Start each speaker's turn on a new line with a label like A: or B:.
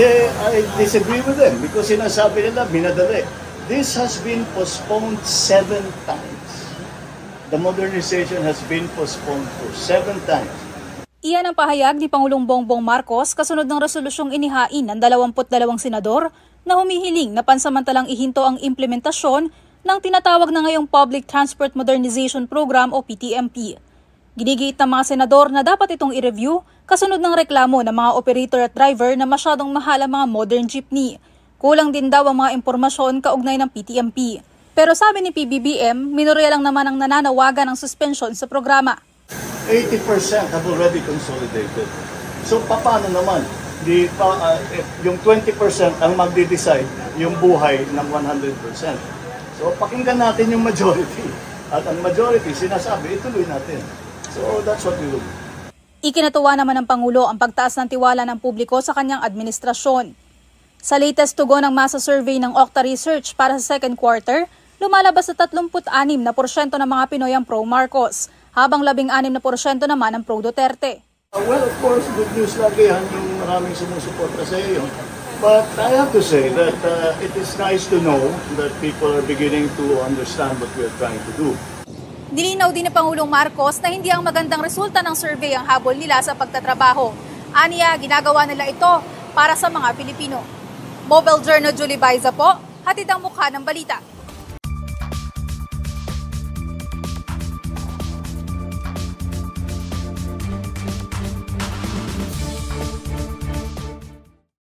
A: I disagree with them because sinasabi nila minadali. This has been postponed 7 times. The modernization has been postponed for 7 times.
B: Iyan ang pahayag ni Pangulong Bongbong Marcos kasunod ng resolusyong inihain ng 22 senador na humihiling na pansamantalang ihinto ang implementasyon ng tinatawag na ngayong Public Transport Modernization Program o PTMP. Ginigiit ng mga senador na dapat itong i-review kasunod ng reklamo ng mga operator at driver na masyadong mahal ang mga modern jeepney. Kulang din daw ang mga impormasyon kaugnay ng PTMP. Pero sabi ni PBBM, minorya lang naman ang nananawagan ng suspension sa programa.
A: 80% have already consolidated. So paano naman? Yung 20% ang magde-decide yung buhay ng 100%. So pakinggan natin yung majority. At ang majority sinasabi, ituloy natin. So that's what we will do.
B: Ikinatuwa naman ng Pangulo ang pagtaas ng tiwala ng publiko sa kanyang administrasyon. Sa latest tugon ng masa survey ng Okta Research para sa second quarter, lumalabas sa 36% ng mga Pinoy ang pro-Marcos, habang 16% naman ang pro-Duterte.
A: Well, of course, good news lagi yan yung maraming sumusuporta sa iyo. But I have to say that it is nice to know that people are beginning to understand what we are trying to do.
B: Nilinaw din ni Pangulong Marcos na hindi ang magandang resulta ng survey ang habol nila sa pagtatrabaho. Aniya, ginagawa nila ito para sa mga Pilipino. Mobile Journal Julie Baiza po, hatid ang mukha ng balita.